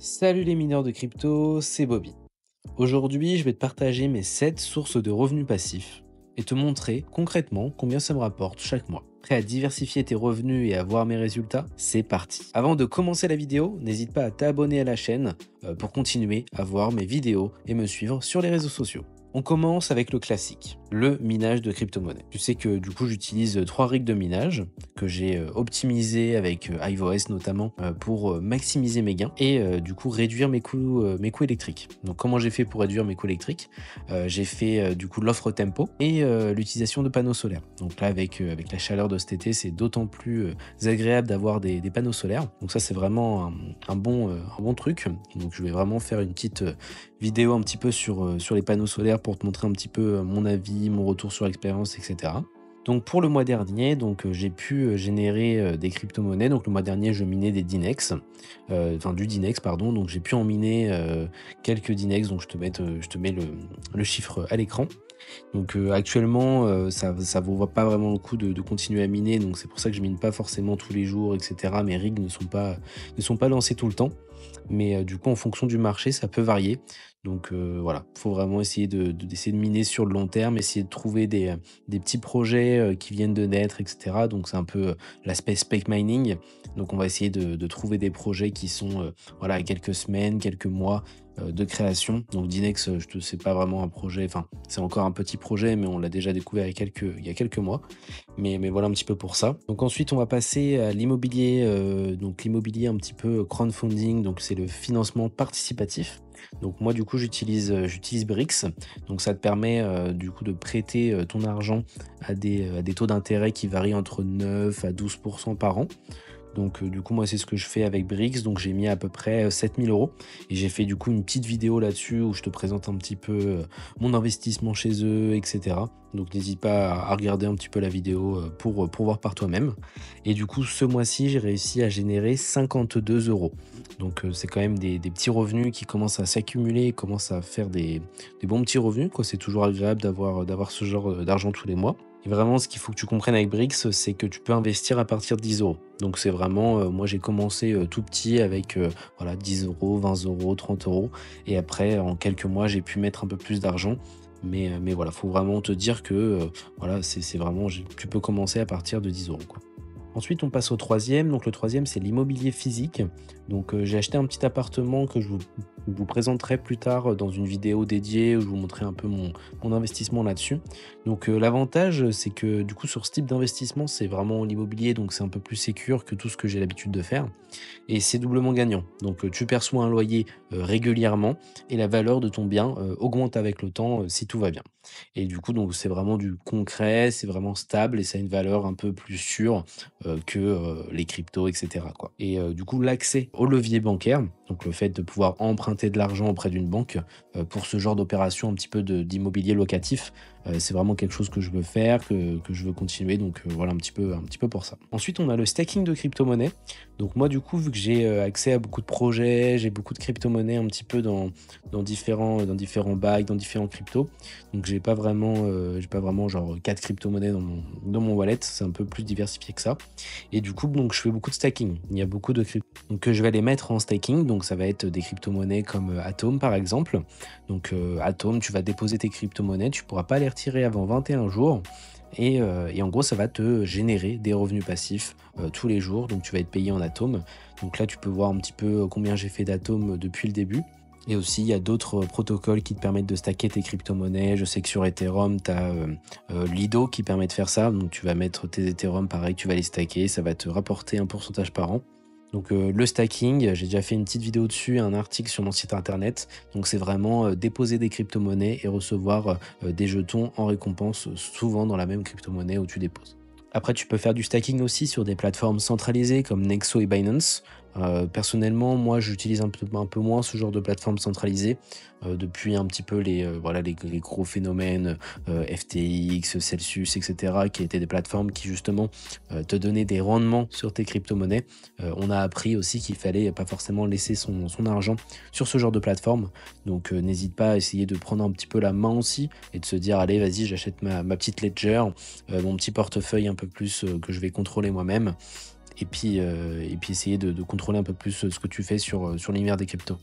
Salut les mineurs de crypto, c'est Bobby. Aujourd'hui, je vais te partager mes 7 sources de revenus passifs et te montrer concrètement combien ça me rapporte chaque mois. Prêt à diversifier tes revenus et à voir mes résultats? C'est parti. Avant de commencer la vidéo, n'hésite pas à t'abonner à la chaîne pour continuer à voir mes vidéos et me suivre sur les réseaux sociaux. On commence avec le classique, le minage de crypto-monnaie. Tu sais que du coup j'utilise 3 rigs de minage que j'ai optimisé avec iOS notamment pour maximiser mes gains et du coup réduire mes coûts électriques. Donc comment j'ai fait pour réduire mes coûts électriques? J'ai fait du coup l'offre tempo et l'utilisation de panneaux solaires. Donc là avec la chaleur de cet été, c'est d'autant plus agréable d'avoir des panneaux solaires. Donc ça c'est vraiment un bon truc. Donc je vais vraiment faire une petite vidéo un petit peu sur les panneaux solaires pour te montrer un petit peu mon avis, mon retour sur l'expérience, etc. Donc pour le mois dernier, j'ai pu générer des crypto-monnaies. Donc le mois dernier, je minais des Dinex, du Dinex, pardon. Donc j'ai pu en miner quelques Dinex. Donc je te mets le chiffre à l'écran. Donc actuellement, ça vaut pas vraiment le coup de continuer à miner. Donc c'est pour ça que je mine pas forcément tous les jours, etc. Mes rigs ne sont pas lancés tout le temps. Mais du coup, en fonction du marché, ça peut varier. Donc voilà, il faut vraiment essayer d'essayer de miner sur le long terme, essayer de trouver des petits projets qui viennent de naître, etc. Donc c'est un peu l'aspect spec mining. Donc on va essayer de trouver des projets qui sont voilà, à quelques semaines, quelques mois de création. Donc Dinex, c'est pas vraiment un projet, enfin c'est encore un petit projet, mais on l'a déjà découvert il y a quelques mois. Mais voilà un petit peu pour ça. Donc ensuite, on va passer à l'immobilier, donc l'immobilier un petit peu crowdfunding, donc c'est le financement participatif. Donc moi du coup j'utilise Brix, donc ça te permet du coup de prêter ton argent à des taux d'intérêt qui varient entre 9 à 12% par an. Donc du coup moi c'est ce que je fais avec Brix, donc j'ai mis à peu près 7 000 euros et j'ai fait du coup une petite vidéo là-dessus où je te présente un petit peu mon investissement chez eux, etc. Donc n'hésite pas à regarder un petit peu la vidéo pour voir par toi-même. Et du coup ce mois-ci j'ai réussi à générer 52 euros. Donc c'est quand même des petits revenus qui commencent à s'accumuler, commencent à faire des bons petits revenus, quoi. C'est toujours agréable d'avoir ce genre d'argent tous les mois. Et vraiment, ce qu'il faut que tu comprennes avec Brix, c'est que tu peux investir à partir de 10 euros. Donc c'est vraiment, moi j'ai commencé tout petit avec voilà, 10 euros, 20 euros, 30 euros. Et après, en quelques mois, j'ai pu mettre un peu plus d'argent. Mais voilà, faut vraiment te dire que voilà, c'est vraiment, tu peux commencer à partir de 10 euros, quoi. Ensuite, on passe au troisième. Donc le troisième, c'est l'immobilier physique. Donc j'ai acheté un petit appartement que je vous présenterai plus tard dans une vidéo dédiée où je vous montrerai un peu mon investissement là-dessus. Donc l'avantage, c'est que du coup sur ce type d'investissement, c'est vraiment l'immobilier, donc c'est un peu plus sécure que tout ce que j'ai l'habitude de faire. Et c'est doublement gagnant. Donc tu perçois un loyer régulièrement et la valeur de ton bien augmente avec le temps si tout va bien. Et du coup, donc c'est vraiment du concret, c'est vraiment stable et ça a une valeur un peu plus sûre que les cryptos, etc., quoi. Et du coup, l'accès au levier bancaire, donc le fait de pouvoir emprunter de l'argent auprès d'une banque pour ce genre d'opération un petit peu d'immobilier locatif, c'est vraiment quelque chose que je veux faire, que je veux continuer. Donc voilà un petit peu pour ça. Ensuite, on a le staking de crypto-monnaies. Donc moi, du coup, vu que j'ai accès à beaucoup de projets, j'ai beaucoup de crypto-monnaies un petit peu dans différents bails, dans différents cryptos. Donc j'ai pas vraiment genre 4 crypto-monnaies dans mon wallet. C'est un peu plus diversifié que ça. Et du coup, donc je fais beaucoup de staking. Il y a beaucoup de cryptos. Donc je vais les mettre en staking. Donc ça va être des crypto-monnaies comme Atom par exemple. Donc Atom, tu vas déposer tes crypto-monnaies, tu pourras pas les retirer avant 21 jours. Et en gros, ça va te générer des revenus passifs tous les jours. Donc tu vas être payé en Atom. Donc là, tu peux voir un petit peu combien j'ai fait d'Atom depuis le début. Et aussi, il y a d'autres protocoles qui te permettent de stacker tes crypto-monnaies. Je sais que sur Ethereum, tu as Lido qui permet de faire ça. Donc, tu vas mettre tes Ethereum, pareil, tu vas les stacker. Ça va te rapporter un pourcentage par an. Donc, le stacking, j'ai déjà fait une petite vidéo dessus, un article sur mon site internet. Donc, c'est vraiment déposer des crypto-monnaies et recevoir des jetons en récompense, souvent dans la même crypto-monnaie où tu déposes. Après, tu peux faire du stacking aussi sur des plateformes centralisées comme Nexo et Binance. Personnellement, moi, j'utilise un peu moins ce genre de plateforme centralisée depuis un petit peu les gros phénomènes FTX, Celsius, etc., qui étaient des plateformes qui justement te donnaient des rendements sur tes crypto-monnaies. On a appris aussi qu'il fallait pas forcément laisser son argent sur ce genre de plateforme. Donc n'hésite pas à essayer de prendre un petit peu la main aussi et de se dire allez, vas-y, j'achète ma petite ledger, mon petit portefeuille un peu plus que je vais contrôler moi-même. et puis essayer de contrôler un peu plus ce que tu fais sur l'univers des cryptos.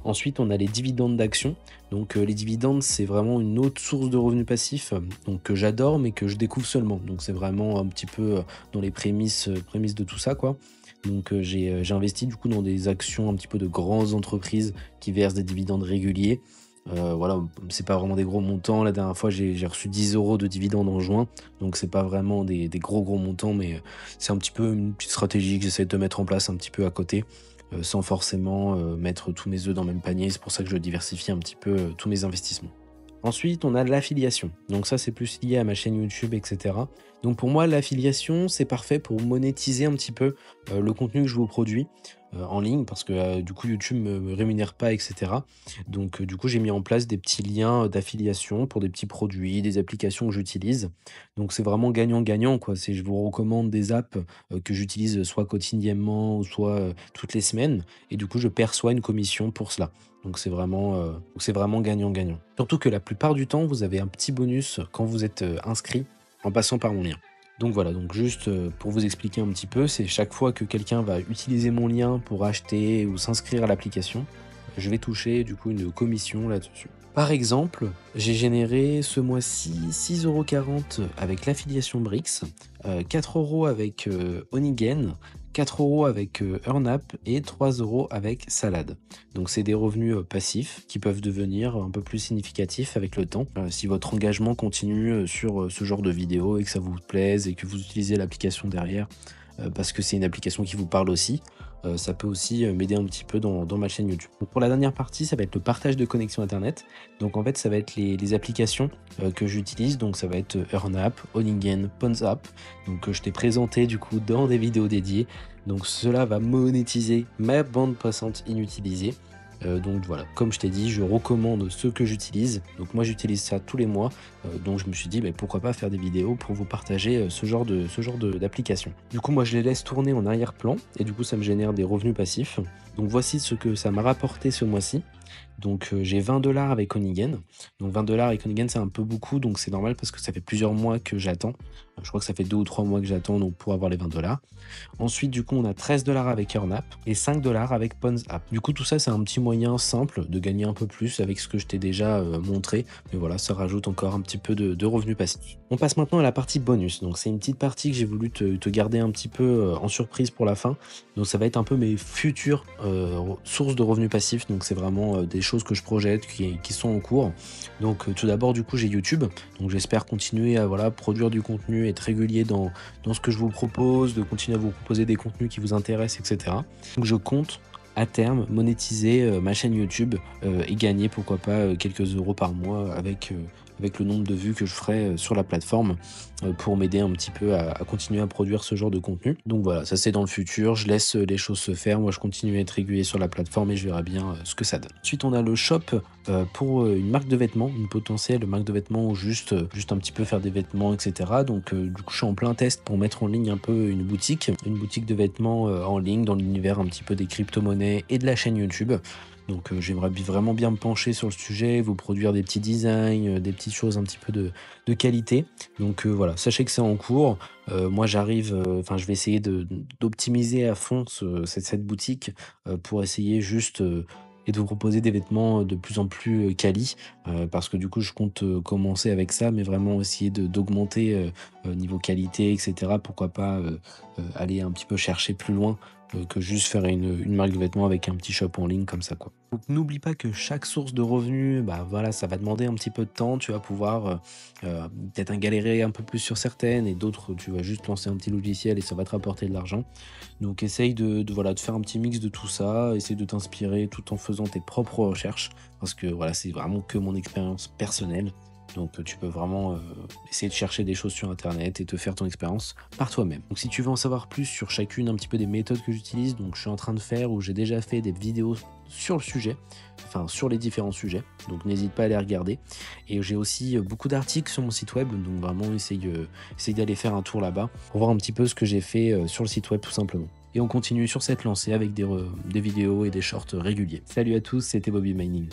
Ensuite, on a les dividendes d'actions. Donc, les dividendes, c'est vraiment une autre source de revenus passifs, donc que j'adore, mais que je découvre seulement. Donc, c'est vraiment un petit peu dans les prémices de tout ça, quoi. Donc, j'ai investi du coup dans des actions un petit peu de grandes entreprises qui versent des dividendes réguliers. Voilà, c'est pas vraiment des gros montants. La dernière fois, j'ai reçu 10 euros de dividendes en juin. Donc, c'est pas vraiment des gros montants, mais c'est un petit peu une petite stratégie que j'essaie de mettre en place un petit peu à côté sans forcément mettre tous mes œufs dans le même panier. C'est pour ça que je diversifie un petit peu tous mes investissements. Ensuite, on a l'affiliation. Donc ça, c'est plus lié à ma chaîne YouTube, etc. Donc pour moi, l'affiliation, c'est parfait pour monétiser un petit peu le contenu que je vous produis en ligne, parce que du coup, YouTube me rémunère pas, etc. Donc du coup, j'ai mis en place des petits liens d'affiliation pour des petits produits, des applications que j'utilise. Donc c'est vraiment gagnant-gagnant, quoi. C'est, je vous recommande des apps que j'utilise soit quotidiennement ou soit toutes les semaines. Et du coup, je perçois une commission pour cela. Donc c'est vraiment gagnant-gagnant. Surtout que la plupart du temps, vous avez un petit bonus quand vous êtes inscrit en passant par mon lien. Donc voilà, donc juste pour vous expliquer un petit peu, c'est chaque fois que quelqu'un va utiliser mon lien pour acheter ou s'inscrire à l'application, je vais toucher du coup une commission là-dessus. Par exemple, j'ai généré ce mois-ci 6,40 € avec l'affiliation Brix, 4 € avec Onigen, 4 € avec EarnApp et 3 € avec Salad. Donc c'est des revenus passifs qui peuvent devenir un peu plus significatifs avec le temps. Si votre engagement continue sur ce genre de vidéo et que ça vous plaise et que vous utilisez l'application derrière, parce que c'est une application qui vous parle aussi, ça peut aussi m'aider un petit peu dans ma chaîne YouTube. Donc pour la dernière partie, ça va être le partage de connexion internet. Donc en fait, ça va être les applications que j'utilise. Donc ça va être EarnApp, Onigen, PonsApp. Donc je t'ai présenté du coup dans des vidéos dédiées. Donc cela va monétiser ma bande passante inutilisée. Donc voilà, comme je t'ai dit, je recommande ceux que j'utilise. Donc moi j'utilise ça tous les mois. Donc je me suis dit pourquoi pas faire des vidéos pour vous partager ce genre d'application. Du coup moi je les laisse tourner en arrière-plan et du coup ça me génère des revenus passifs. Donc voici ce que ça m'a rapporté ce mois-ci. Donc j'ai 20 $ avec Onigen. Donc 20 $ avec Onigen c'est un peu beaucoup, donc c'est normal parce que ça fait plusieurs mois que j'attends. Je crois que ça fait 2 ou 3 mois que j'attends donc pour avoir les 20 $. Ensuite du coup on a 13 $ avec EarnApp et 5 $ avec PonsApp. Du coup tout ça c'est un petit moyen simple de gagner un peu plus avec ce que je t'ai déjà montré. Mais voilà, ça rajoute encore un petit peu de revenus passifs. On passe maintenant à la partie bonus. Donc c'est une petite partie que j'ai voulu te garder un petit peu en surprise pour la fin. Donc ça va être un peu mes futures sources de revenus passifs. Donc c'est vraiment des choses que je projette qui sont en cours. Donc tout d'abord du coup j'ai YouTube. Donc j'espère continuer à produire du contenu, être régulier dans ce que je vous propose, de continuer à vous proposer des contenus qui vous intéressent, etc. Donc je compte à terme monétiser ma chaîne YouTube et gagner pourquoi pas quelques euros par mois avec le nombre de vues que je ferai sur la plateforme pour m'aider un petit peu à continuer à produire ce genre de contenu. Donc voilà, ça c'est dans le futur, je laisse les choses se faire, moi je continue à être régulier sur la plateforme et je verrai bien ce que ça donne. Ensuite on a le shop pour une marque de vêtements, une potentielle marque de vêtements ou juste un petit peu faire des vêtements, etc. Donc du coup je suis en plein test pour mettre en ligne un peu une boutique de vêtements en ligne dans l'univers un petit peu des crypto-monnaies et de la chaîne YouTube. Donc j'aimerais vraiment bien me pencher sur le sujet, vous produire des petits designs, des petites choses un petit peu de qualité. Donc voilà, sachez que c'est en cours. Moi j'arrive, je vais essayer d'optimiser à fond cette boutique pour essayer juste et de vous proposer des vêtements de plus en plus quali, parce que du coup je compte commencer avec ça, mais vraiment essayer d'augmenter niveau qualité, etc. Pourquoi pas aller un petit peu chercher plus loin que juste faire une marque de vêtements avec un petit shop en ligne comme ça, quoi. Donc n'oublie pas que chaque source de revenus, ça va demander un petit peu de temps. Tu vas pouvoir peut-être galérer un peu plus sur certaines et d'autres tu vas juste lancer un petit logiciel et ça va te rapporter de l'argent. Donc essaye de faire un petit mix de tout ça, essaye de t'inspirer tout en faisant tes propres recherches parce que voilà, c'est vraiment que mon expérience personnelle. Donc tu peux vraiment essayer de chercher des choses sur internet et te faire ton expérience par toi-même. Donc si tu veux en savoir plus sur chacune un petit peu des méthodes que j'utilise, donc je suis en train de faire ou j'ai déjà fait des vidéos sur le sujet, enfin sur les différents sujets, donc n'hésite pas à les regarder. Et j'ai aussi beaucoup d'articles sur mon site web, donc vraiment essaye d'aller faire un tour là-bas pour voir un petit peu ce que j'ai fait sur le site web tout simplement. Et on continue sur cette lancée avec des vidéos et des shorts réguliers. Salut à tous, c'était Bobby Mining.